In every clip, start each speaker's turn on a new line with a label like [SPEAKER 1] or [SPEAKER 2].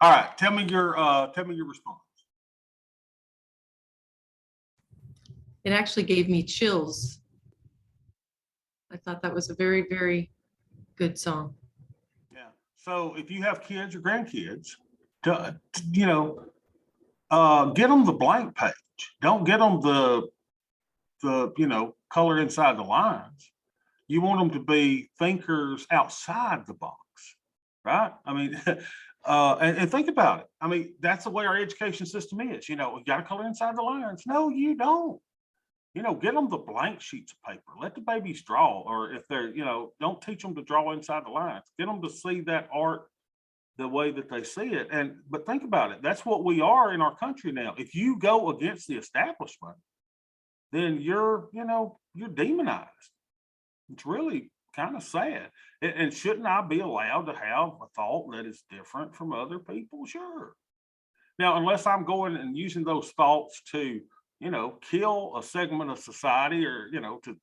[SPEAKER 1] All right, tell me your response.
[SPEAKER 2] It actually gave me chills. I thought that was a very, very good song.
[SPEAKER 1] Yeah. So if you have kids or grandkids, get them the blank page. Don't get them the color inside the lines. You want them to be thinkers outside the box, right? I mean, and think about it. I mean, that's the way our education system is. You got to color inside the lines. No, you don't. Get them the blank sheets of paper. Let the babies draw, or if they're, don't teach them to draw inside the lines. Get them to see that art the way that they see it. But think about it. That's what we are in our country now. If you go against the establishment, then you're demonized. It's really kind of sad. And shouldn't I be allowed to have a thought that is different from other people? Sure. Now, unless I'm going and using those thoughts to, kill a segment of society or, to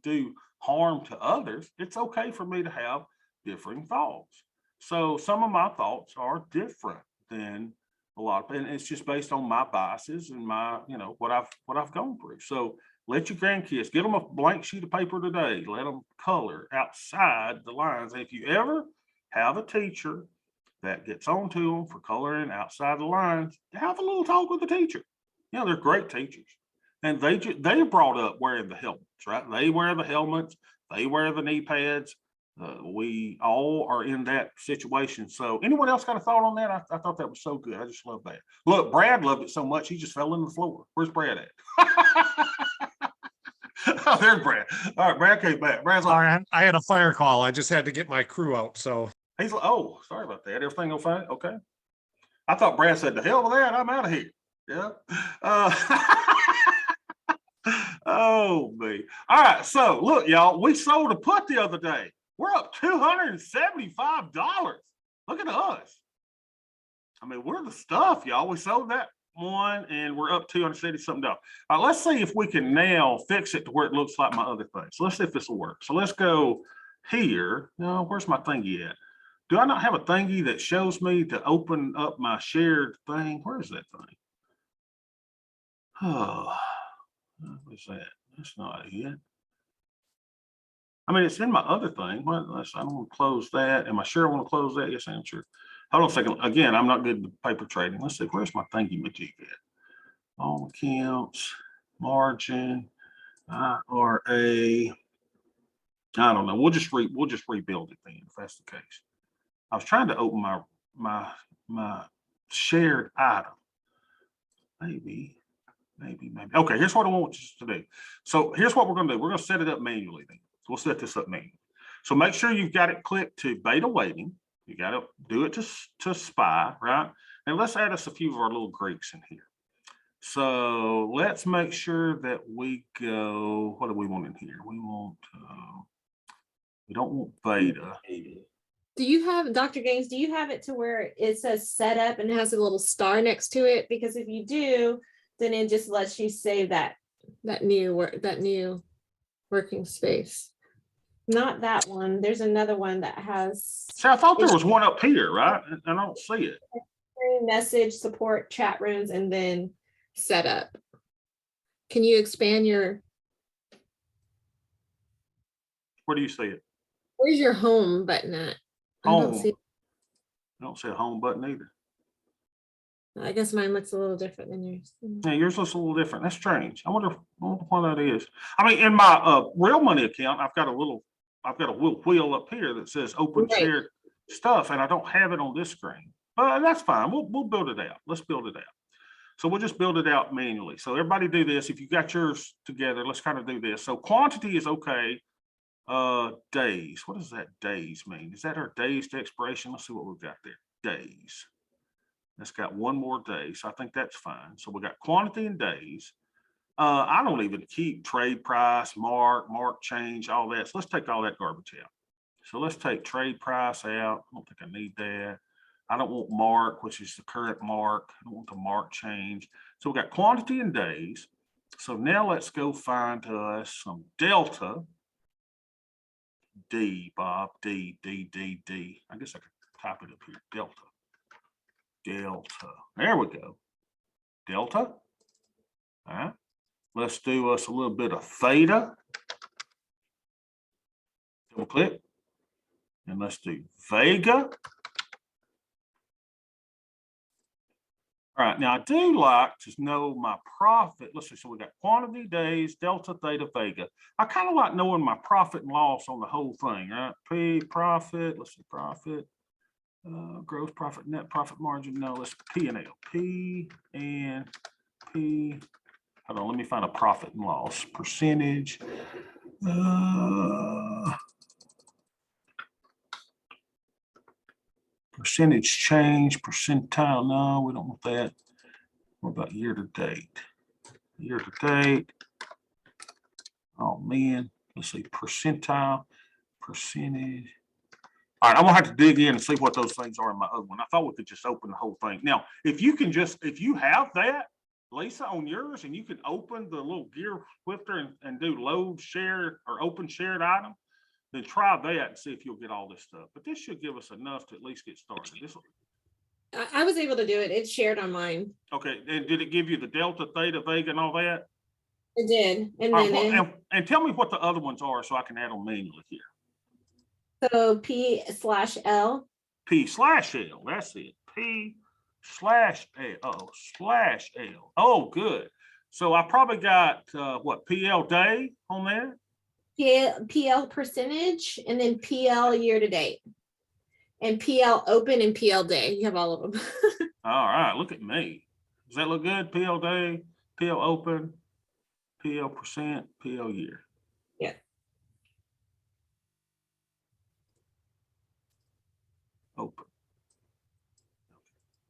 [SPEAKER 1] do harm to others, it's okay for me to have differing thoughts. So some of my thoughts are different than a lot, and it's just based on my biases and my, what I've gone through. So let your grandkids, get them a blank sheet of paper today. Let them color outside the lines. And if you ever have a teacher that gets on to them for coloring outside the lines, have a little talk with the teacher. They're great teachers. And they're brought up wearing the helmets, right? They wear the helmets. They wear the knee pads. We all are in that situation. So anyone else got a thought on that? I thought that was so good. I just love that. Look, Brad loved it so much, he just fell on the floor. Where's Brad at? Oh, there's Brad. All right, Brad came back. Brad's like,
[SPEAKER 3] sorry, I had a fire call. I just had to get my crew out. So
[SPEAKER 1] he's like, oh, sorry about that. Everything okay? Okay. I thought Brad said, the hell with that. I'm out of here. Yeah. Oh, me. All right. So look, y'all, we sold a put the other day. We're up $275. Look at us. I mean, we're the stuff, y'all. We sold that one and we're up $270 something. All right, let's see if we can now fix it to where it looks like my other thing. So let's see if this will work. So let's go here. No, where's my thingy at? Do I not have a thingy that shows me to open up my shared thing? Where is that thing? Oh, what's that? That's not it. I mean, it's in my other thing. Well, I don't want to close that. Am I sure I want to close that? Yes, I'm sure. Hold on a second. Again, I'm not good at paper trading. Let's see. Where's my thingy majig at? All accounts, margin, IRA. I don't know. We'll just rebuild it then if that's the case. I was trying to open my shared item. Maybe. Okay, here's what I want you to do. So here's what we're going to do. We're going to set it up manually then. So we'll set this up manually. So make sure you've got it clicked to beta waiting. You got to do it to spy, right? And let's add us a few of our little Greeks in here. So let's make sure that we go, what do we want in here? We don't want beta.
[SPEAKER 4] Do you have, Dr. Gaines, do you have it to where it says setup and has a little star next to it? Because if you do, then it just lets you save that new working space. Not that one. There's another one that has.
[SPEAKER 1] See, I thought there was one up here, right? I don't see it.
[SPEAKER 4] Message, support, chat rooms, and then setup. Can you expand your?
[SPEAKER 1] Where do you see it?
[SPEAKER 4] Where's your home button at?
[SPEAKER 1] Home. I don't see a home button either.
[SPEAKER 4] I guess mine looks a little different than yours.
[SPEAKER 1] Yeah, yours looks a little different. That's strange. I wonder why that is. I mean, in my real money account, I've got a little wheel up here that says open shared stuff, and I don't have it on this screen. But that's fine. We'll build it out. Let's build it out. So we'll just build it out manually. So everybody do this. If you've got yours together, let's kind of do this. So quantity is okay. Days. What does that days mean? Is that our days to expiration? Let's see what we've got there. Days. That's got one more day. So I think that's fine. So we got quantity and days. I don't even keep trade price, mark change, all that. So let's take all that garbage out. So let's take trade price out. I don't think I need that. I don't want mark, which is the current mark. I don't want the mark change. So we got quantity and days. So now let's go find us some delta. D, Bob, D. I guess I could type it up here, delta. Delta. There we go. Delta. All right. Let's do us a little bit of theta. Double click. And let's do Vega. All right, now I do like to know my profit. Let's see, so we got quantity, days, delta, theta, vega. I kind of like knowing my profit and loss on the whole thing, right? P, profit, let's see, profit, gross profit, net profit margin. No, let's P and L. P and P. Hold on, let me find a profit and loss percentage. Percentage change, percentile. No, we don't want that. What about year to date? Year to date. Oh man, let's see, percentile, percentage. All right, I'm gonna have to dig in and see what those things are in my other one. I thought we could just open the whole thing. Now, if you have that, Lisa, on yours, and you can open the little gear shifter and do load share or open shared item, then try that and see if you'll get all this stuff. But this should give us enough to at least get started.
[SPEAKER 4] I was able to do it. It's shared on mine.
[SPEAKER 1] Okay, and did it give you the delta, theta, vega, and all that?
[SPEAKER 4] It did. And
[SPEAKER 1] All right,
[SPEAKER 4] then
[SPEAKER 1] well, and tell me what the other ones are so I can add them manually here.
[SPEAKER 4] so P/L.
[SPEAKER 1] P/L, that's it. P/L. Oh, good. So I probably got what, PL day on there?
[SPEAKER 4] PL percentage, and then PL year to date, and PL open and PL day. You have all of them.
[SPEAKER 1] All right, look at me. Does that look good? PL day, PL open, PL percent, PL year.
[SPEAKER 4] Yeah.
[SPEAKER 1] Open.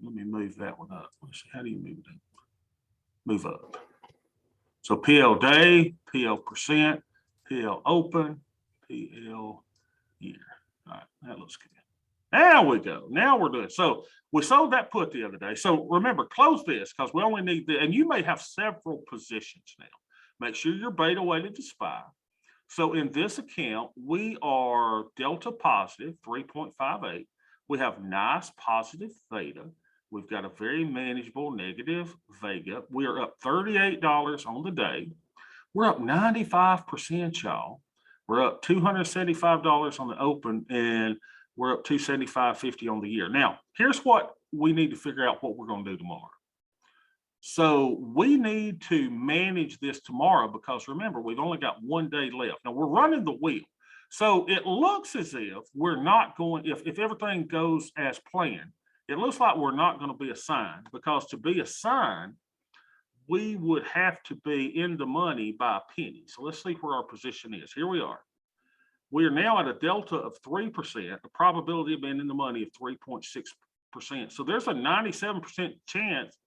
[SPEAKER 1] Let me move that one up. Let's see, how do you move that? Move up. So PL day, PL percent, PL open, PL year. All right, that looks good. There we go. Now we're doing. So we sold that put the other day. So remember, close this because we only need the, and you may have several positions now. Make sure you're beta weighted to SPY. So in this account, we are delta positive 3.58. We have nice positive theta. We've got a very manageable negative vega. We are up $38 on the day. We're up 95%, y'all. We're up $275 on the open, and we're up $275.50 on the year. Now, here's what we need to figure out what we're going to do tomorrow. So we need to manage this tomorrow because remember, we've only got 1 day left. Now we're running the wheel. So it looks as if we're not going, if everything goes as planned, it looks like we're not going to be assigned, because to be assigned, we would have to be in the money by a penny. So let's see where our position is. Here we are. We are now at a delta of 3%, a probability of being in the money of 3.6%. So there's a 97% chance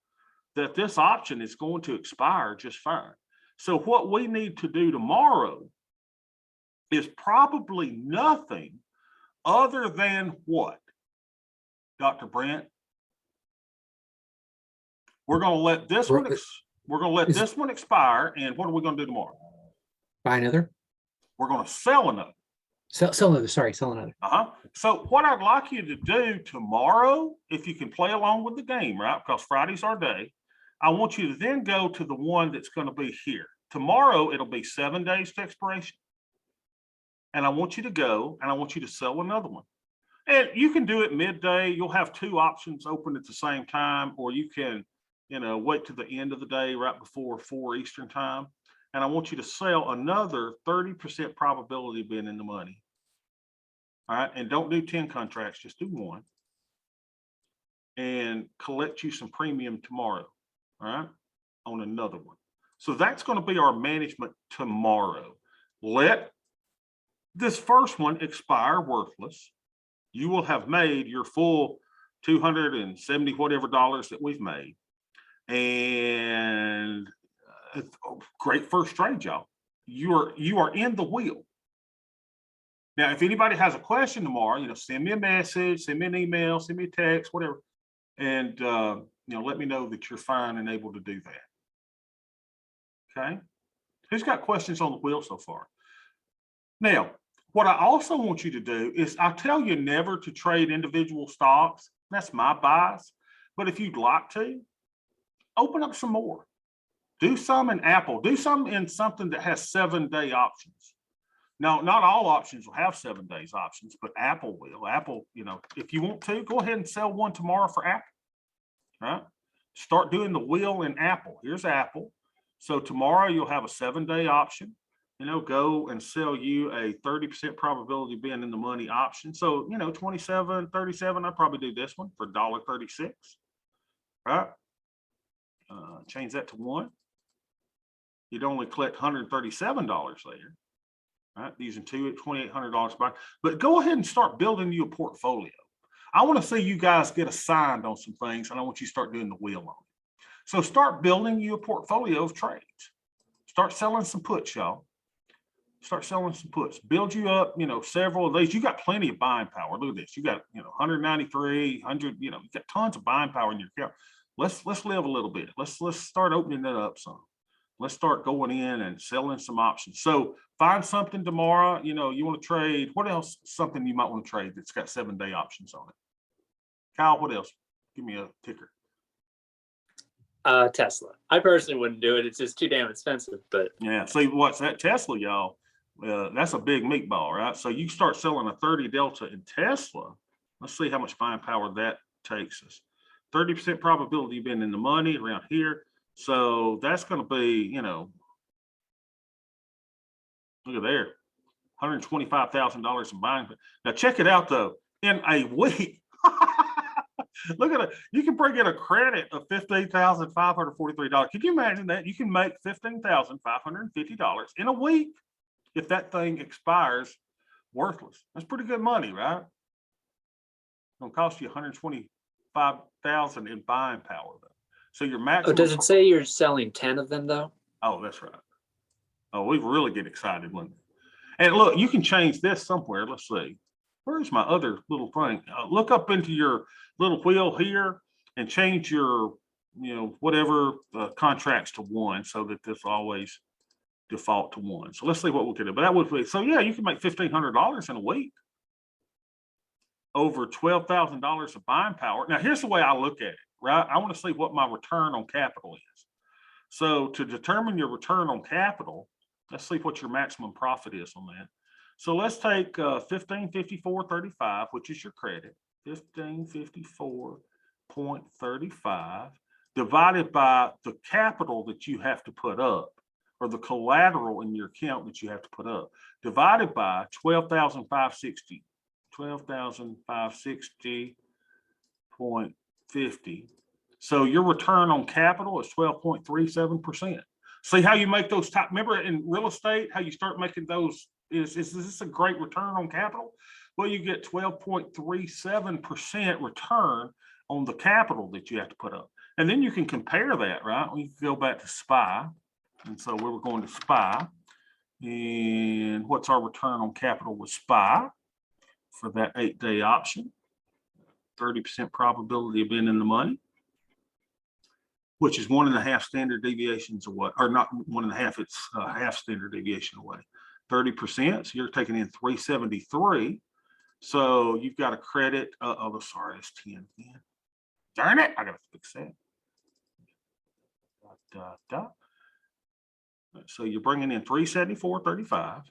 [SPEAKER 1] that this option is going to expire just fine. So what we need to do tomorrow is probably nothing other than what, Dr. Brent? We're going to let this one, this one expire. And what are we going to do tomorrow?
[SPEAKER 5] Buy another.
[SPEAKER 1] We're going to sell another.
[SPEAKER 5] Sell another. Sorry, sell another.
[SPEAKER 1] So what I'd like you to do tomorrow, if you can play along with the game, right? Because Friday's our day. I want you to then go to the one that's going to be here. Tomorrow, it'll be 7 days to expiration. And I want you to go and I want you to sell another one. And you can do it midday. You'll have 2 options open at the same time, or you can, wait to the end of the day right before 4 Eastern time. And I want you to sell another 30% probability of being in the money. All right. And don't do 10 contracts, just do 1. And collect you some premium tomorrow. All right. On another one. So that's going to be our management tomorrow. Let this first one expire worthless. You will have made your full 270 whatever dollars that we've made. And great first trade, y'all. You are in the wheel. Now, if anybody has a question tomorrow, send me a message, send me an email, send me a text, whatever. And, let me know that you're fine and able to do that. Okay. Who's got questions on the wheel so far? Now, what I also want you to do is I tell you never to trade individual stocks. That's my bias, But if you'd like to, open up some more. Do some in Apple. Do some in something that has 7-day options. Now, not all options will have 7 days options, but Apple will. Apple, if you want to, go ahead and sell one tomorrow for Apple, right? Start doing the wheel in Apple. Here's Apple. So tomorrow you'll have a 7-day option. Go and sell you a 30% probability of being in the money option. So, 27, 37, I'd probably do this one for $1.36, right? Change that to 1. You'd only collect $137 there, right? Using $2,800 buy. But go ahead and start building you a portfolio. I want to see you guys get assigned on some things, and I want you to start doing the wheel on it. So start building you a portfolio of trades. Start selling some puts, y'all. Start selling some puts. Build you up, several of these. You got plenty of buying power. Look at this. You got, 193, 100, you got tons of buying power in your account. Let's live a little bit. Let's start opening it up some. Let's start going in and selling some options. So find something tomorrow, you want to trade. What else? Something you might want to trade that's got 7-day options on it. Kyle, what else? Give me a ticker.
[SPEAKER 6] Tesla. I personally wouldn't do it. It's just too damn expensive, but
[SPEAKER 1] Yeah. See what's that Tesla, y'all? That's a big meatball, right? So you start selling a 30 Delta in Tesla. Let's see how much buying power that takes us. 30% probability of being in the money around here. So that's going to be, look at there, $125,000 in buying. Now check it out though. In a week, look at it. You can bring in a credit of $15,543. Could you imagine that? You can make $15,550 in a week if that thing expires worthless. That's pretty good money, right? It's going to cost you $125,000 in buying power though. So your maximum.
[SPEAKER 6] oh, does it say you're selling 10 of them though?
[SPEAKER 1] Oh, that's right. Oh, we really get excited when. And look, you can change this somewhere. Let's see. Where's my other little thing? Look up into your little wheel here and change your, whatever contracts to 1 so that this always default to 1. So let's see what we can do. But that would be, so yeah, you can make $1,500 in a week. Over $12,000 of buying power. Now, here's the way I look at it, right? I want to see what my return on capital is. So to determine your return on capital, let's see what your maximum profit is on that. So let's take 1554.35, which is your credit, 1554.35 divided by the capital that you have to put up, or the collateral in your account that you have to put up, divided by 12,560. 12,560.50. So your return on capital is 12.37%. See how you make those top, remember in real estate, how you start making those, is this a great return on capital? Well, you get 12.37% return on the capital that you have to put up. And then you can compare that, right? We can go back to SPY. And so we were going to SPY. And what's our return on capital with SPY? For that 8-day option, 30% probability of being in the money, which is 1.5 standard deviations away, or not 1.5, it's a half standard deviation away. 30%, so you're taking in 373. So you've got a credit, sorry, it's 10 again. Darn it, I gotta fix that. So you're bringing in 374.35.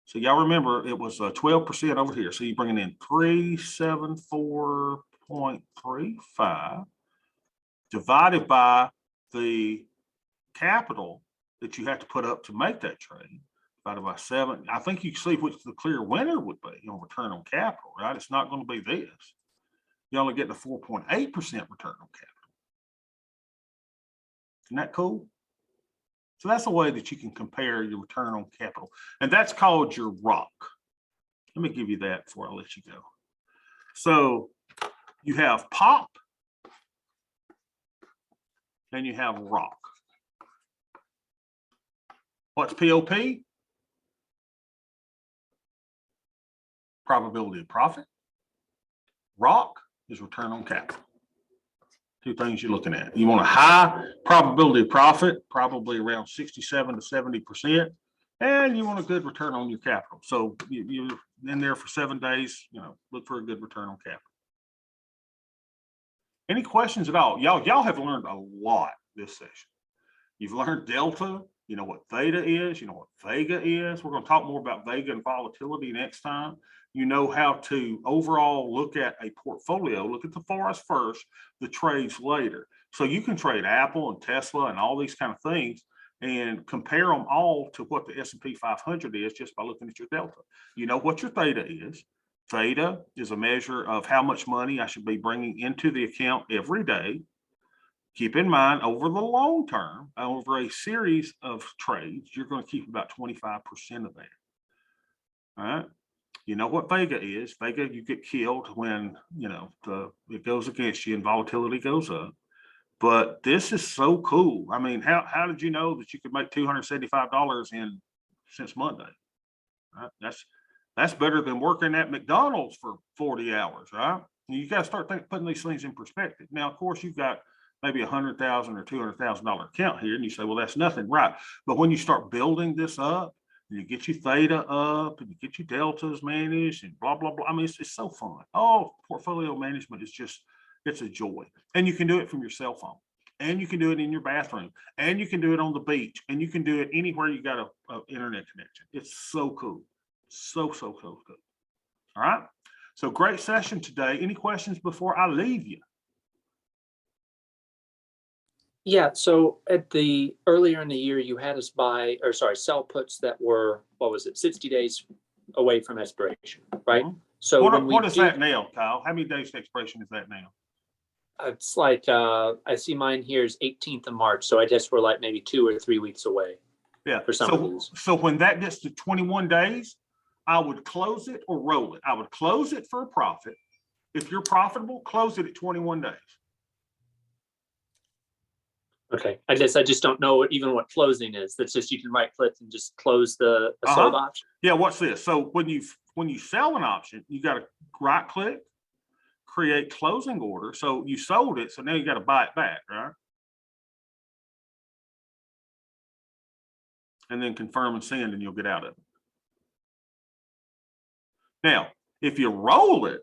[SPEAKER 1] So y'all remember it was 12% over here. So you're bringing in 374.35 divided by the capital that you have to put up to make that trade, divided by 7. I think you can see which the clear winner would be on return on capital, right? It's not going to be this. You only get the 4.8% return on capital. Isn't that cool? So that's a way that you can compare your return on capital. And that's called your ROC. Let me give you that before I let you go. So you have POP and you have ROC. What's POP? Probability of profit. ROC is return on capital. 2 things you're looking at. You want a high probability of profit, probably around 67 to 70%, and you want a good return on your capital. So you're in there for 7 days, look for a good return on capital. Any questions at all? Y'all have learned a lot this session. You've learned delta, you know what theta is, you know what vega is. We're going to talk more about vega and volatility next time. You know how to overall look at a portfolio, look at the forest first, the trades later. So you can trade Apple and Tesla and all these kind of things and compare them all to what the S&P 500 is just by looking at your delta. You know what your theta is. Theta is a measure of how much money I should be bringing into the account every day. Keep in mind, over the long term, over a series of trades, you're going to keep about 25% of that. All right. You know what vega is. Vega, you get killed when, you know, it goes against you and volatility goes up. But this is so cool. I mean, how did you know that you could make $275 since Monday? Right? That's better than working at McDonald's for 40 hours, right? You got to start putting these things in perspective. Now, of course, you've got maybe $100,000 or $200,000 account here, and you say, well, that's nothing, right? But when you start building this up, and you get your theta up, and you get your deltas managed, and blah blah blah. I mean, it's so fun. Oh, portfolio management is it's a joy, and you can do it from your cell phone, and you can do it in your bathroom, and you can do it on the beach, and you can do it anywhere you got a internet connection. It's so cool, so cool. All right, so great session today. Any questions before I leave you?
[SPEAKER 6] Yeah, so earlier in the year, you had us sell puts that were, what was it, 60 days away from expiration, right?
[SPEAKER 1] Mhm.
[SPEAKER 6] So
[SPEAKER 1] What is that now, Kyle? How many days to expiration is that now?
[SPEAKER 6] It's like, I see mine here is 18th of March, so I guess we're like maybe 2 or 3 weeks away.
[SPEAKER 1] Yeah.
[SPEAKER 6] For some of these.
[SPEAKER 1] So when that gets to 21 days, I would close it or roll it. I would close it for a profit. If you're profitable, close it at 21 days.
[SPEAKER 6] Okay, I just don't know even what closing is. That's just, you can right click and just close the sold option.
[SPEAKER 1] Yeah, what's this? So when you sell an option, you got to right click, create closing order. So you sold it, so now you got to buy it back, right? And then confirm and send, and you'll get out of it. Now, if you roll it,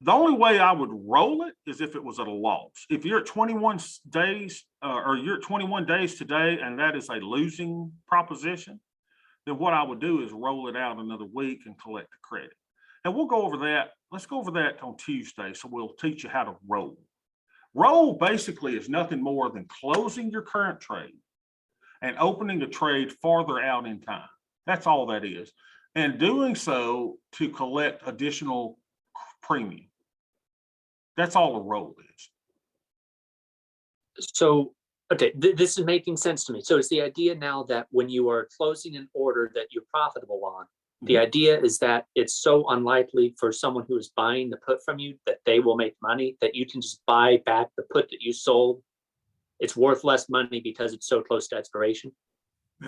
[SPEAKER 1] the only way I would roll it is if it was at a loss. If you're at 21 days or you're at 21 days today, and that is a losing proposition, then what I would do is roll it out another week and collect the credit. And we'll go over that. Let's go over that on Tuesday. So we'll teach you how to roll. Roll basically is nothing more than closing your current trade and opening a trade farther out in time. That's all that is. And doing so to collect additional premium. That's all a roll is.
[SPEAKER 6] So, okay, this is making sense to me. So it's the idea now that when you are closing an order that you're profitable on, the idea is that it's so unlikely for someone who is buying the put from you that they will make money, that you can just buy back the put that you sold. It's worth less money because it's so close to expiration.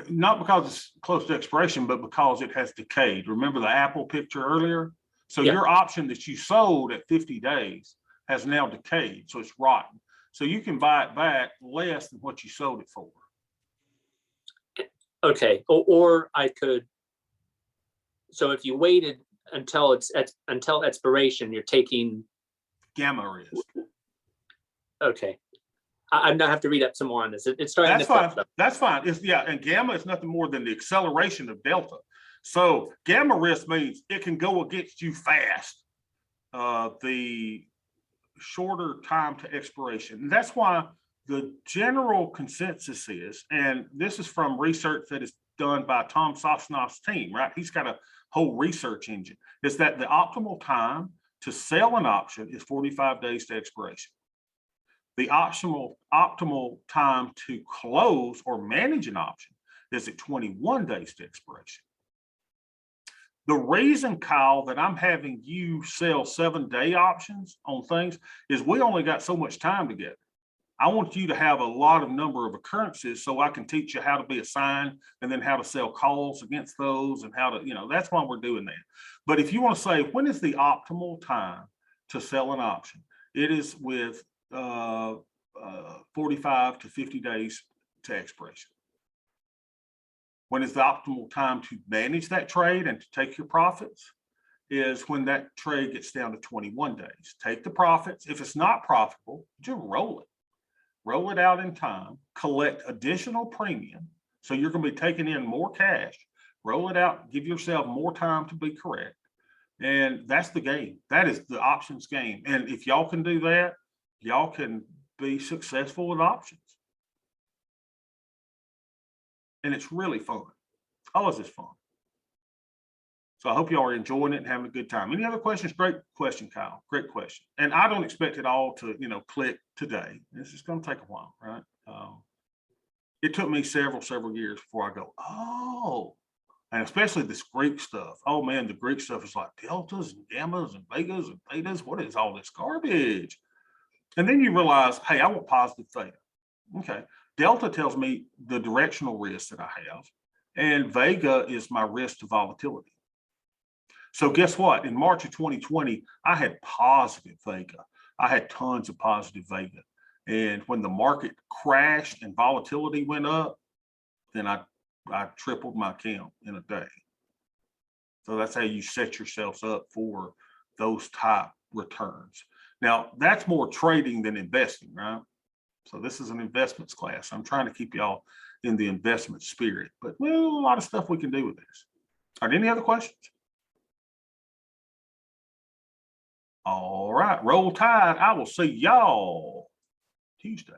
[SPEAKER 1] Not because it's close to expiration, but because it has decayed. Remember the Apple picture earlier? So your option that you sold at 50 days has now decayed, so it's rotten. So you can buy it back less than what you sold it for.
[SPEAKER 6] Okay, or I could. So if you waited until until expiration, you're taking
[SPEAKER 1] Gamma risk.
[SPEAKER 6] Okay, I'm gonna have to read up some more on this. It's starting.
[SPEAKER 1] That's fine. That's fine. And gamma is nothing more than the acceleration of delta. So gamma risk means it can go against you fast. The shorter time to expiration. And that's why the general consensus is, and this is from research that is done by Tom Sosnoff's team, right? He's got a whole research engine, is that the optimal time to sell an option is 45 days to expiration. The optimal time to close or manage an option is at 21 days to expiration. The reason, Kyle, that I'm having you sell 7-day options on things is we only got so much time together. I want you to have a lot of number of occurrences so I can teach you how to be assigned and then how to sell calls against those and how to, that's why we're doing that. But if you want to say, when is the optimal time to sell an option? It is with 45 to 50 days to expiration. When is the optimal time to manage that trade and to take your profits? is when that trade gets down to 21 days. Take the profits. If it's not profitable, just roll it. Roll it out in time, collect additional premium. So you're going to be taking in more cash. Roll it out, give yourself more time to be correct. And that's the game. That is the options game. And if y'all can do that, y'all can be successful with options. And it's really fun. All of this fun. So I hope y'all are enjoying it and having a good time. Any other questions? Great question, Kyle. Great question. And I don't expect it all to, click today. It's just going to take a while, right? It took me several years before I go, oh, and especially this Greek stuff. Oh man, the Greek stuff is like deltas and gammas and vegas and thetas. What is all this garbage? And then you realize, hey, I want positive theta. Okay. Delta tells me the directional risk that I have, and vega is my risk to volatility. So guess what? In March of 2020, I had positive vega. I had tons of positive vega. And when the market crashed and volatility went up, then I tripled my account in a day. So that's how you set yourselves up for those type returns. Now, that's more trading than investing, right? So this is an investments class. I'm trying to keep y'all in the investment spirit, but well, a lot of stuff we can do with this. Are there any other questions? All right, roll tide. I will see y'all Tuesday.